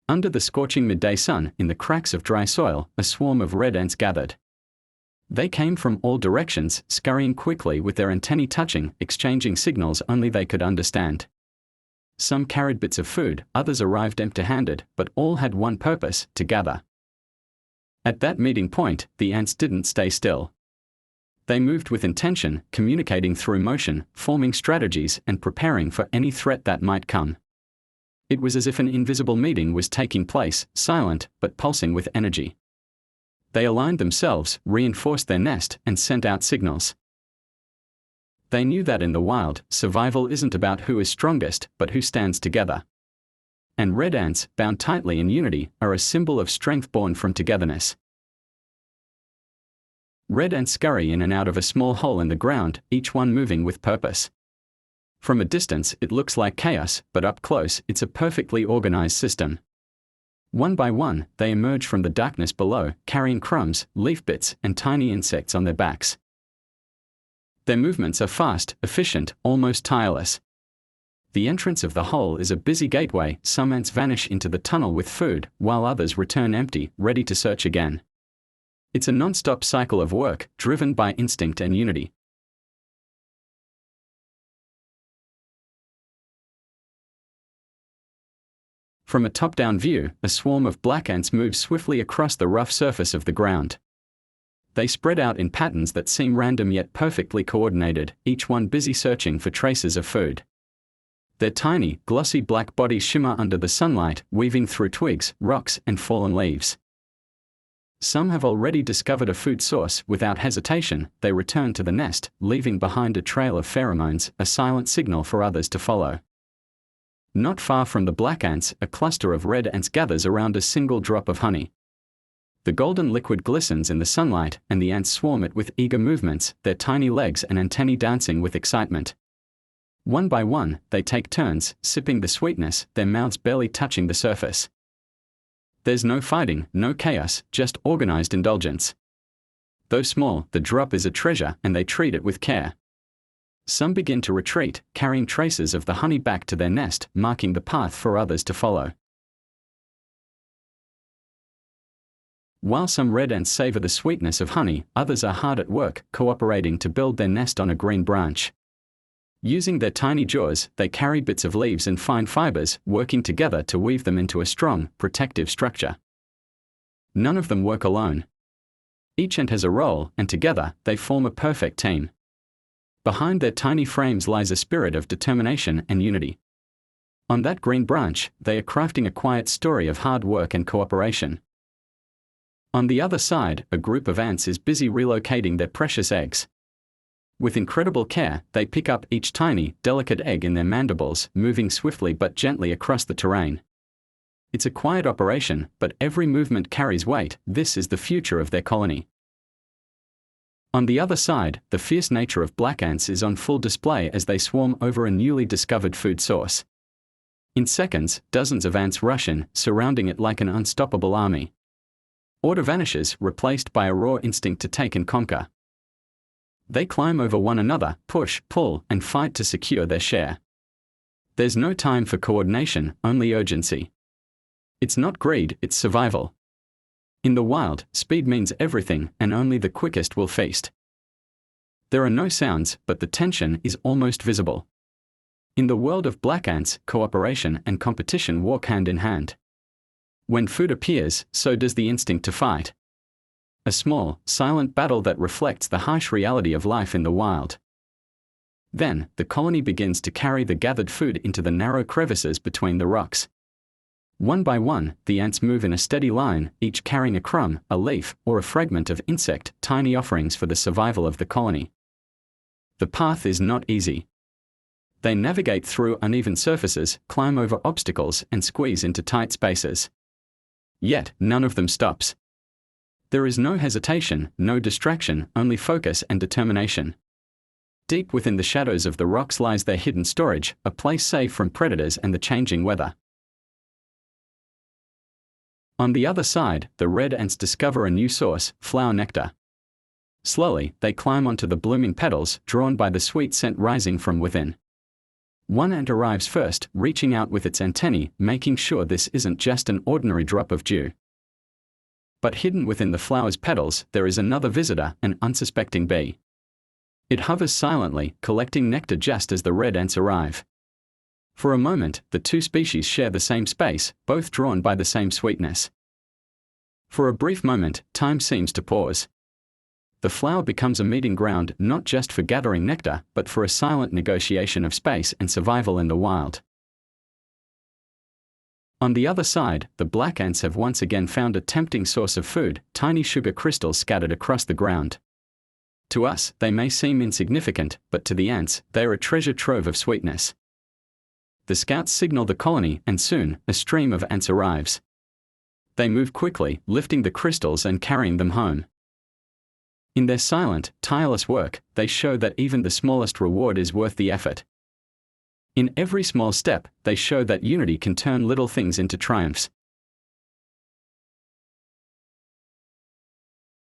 Under the scorching midday sun, in the cracks of dry soil, a swarm of red ants gathered. They came from all directions, scurrying quickly with their antennae touching, exchanging signals only they could understand. Some carried bits of food, others arrived empty-handed, but all had one purpose: to gather. At that meeting point, the ants didn't stay still. They moved with intention, communicating through motion, forming strategies, and preparing for any threat that might come. It was as if an invisible meeting was taking place, silent, but pulsing with energy. They aligned themselves, reinforced their nest, and sent out signals. They knew that in the wild, survival isn't about who is strongest, but who stands together. And red ants, bound tightly in unity, are a symbol of strength born from togetherness. Red ants scurry in and out of a small hole in the ground, each one moving with purpose. From a distance, it looks like chaos, but up close, it's a perfectly organized system. One by one, they emerge from the darkness below, carrying crumbs, leaf bits, and tiny insects on their backs. Their movements are fast, efficient, almost tireless. The entrance of the hole is a busy gateway. Some ants vanish into the tunnel with food, while others return empty, ready to search again. It's a non-stop cycle of work, driven by instinct and unity. From a top-down view, a swarm of black ants moves swiftly across the rough surface of the ground. They spread out in patterns that seem random yet perfectly coordinated, each one busy searching for traces of food. Their tiny, glossy black bodies shimmer under the sunlight, weaving through twigs, rocks, and fallen leaves. Some have already discovered a food source. Without hesitation, they return to the nest, leaving behind a trail of pheromones, a silent signal for others to follow. Not far from the black ants, a cluster of red ants gathers around a single drop of honey. The golden liquid glistens in the sunlight, and the ants swarm it with eager movements, their tiny legs and antennae dancing with excitement. One by one, they take turns, sipping the sweetness, their mouths barely touching the surface. There's no fighting, no chaos, just organized indulgence. Though small, the drop is a treasure, and they treat it with care. Some begin to retreat, carrying traces of the honey back to their nest, marking the path for others to follow. While some red ants savor the sweetness of honey, others are hard at work, cooperating to build their nest on a green branch. Using their tiny jaws, they carry bits of leaves and fine fibers, working together to weave them into a strong, protective structure. None of them work alone. Each ant has a role, and together, they form a perfect team. Behind their tiny frames lies a spirit of determination and unity. On that green branch, they are crafting a quiet story of hard work and cooperation. On the other side, a group of ants is busy relocating their precious eggs. With incredible care, they pick up each tiny, delicate egg in their mandibles, moving swiftly but gently across the terrain. It's a quiet operation, but every movement carries weight. This is the future of their colony. On the other side, the fierce nature of black ants is on full display as they swarm over a newly discovered food source. In seconds, dozens of ants rush in, surrounding it like an unstoppable army. Order vanishes, replaced by a raw instinct to take and conquer. They climb over one another, push, pull, and fight to secure their share. There's no time for coordination, only urgency. It's not greed, it's survival. In the wild, speed means everything, and only the quickest will feast. There are no sounds, but the tension is almost visible. In the world of black ants, cooperation and competition walk hand in hand. When food appears, so does the instinct to fight. A small, silent battle that reflects the harsh reality of life in the wild. Then, the colony begins to carry the gathered food into the narrow crevices between the rocks. One by one, the ants move in a steady line, each carrying a crumb, a leaf, or a fragment of insect, tiny offerings for the survival of the colony. The path is not easy. They navigate through uneven surfaces, climb over obstacles, and squeeze into tight spaces. Yet, none of them stops. There is no hesitation, no distraction, only focus and determination. Deep within the shadows of the rocks lies their hidden storage, a place safe from predators and the changing weather. On the other side, the red ants discover a new source, flower nectar. Slowly, they climb onto the blooming petals, drawn by the sweet scent rising from within. One ant arrives first, reaching out with its antennae, making sure this isn't just an ordinary drop of dew. But hidden within the flower's petals, there is another visitor, an unsuspecting bee. It hovers silently, collecting nectar just as the red ants arrive. For a moment, the two species share the same space, both drawn by the same sweetness. For a brief moment, time seems to pause. The flower becomes a meeting ground not just for gathering nectar, but for a silent negotiation of space and survival in the wild. On the other side, the black ants have once again found a tempting source of food, tiny sugar crystals scattered across the ground. To us, they may seem insignificant, but to the ants, they are a treasure trove of sweetness. The scouts signal the colony, and soon, a stream of ants arrives. They move quickly, lifting the crystals and carrying them home. In their silent, tireless work, they show that even the smallest reward is worth the effort. In every small step, they show that unity can turn little things into triumphs.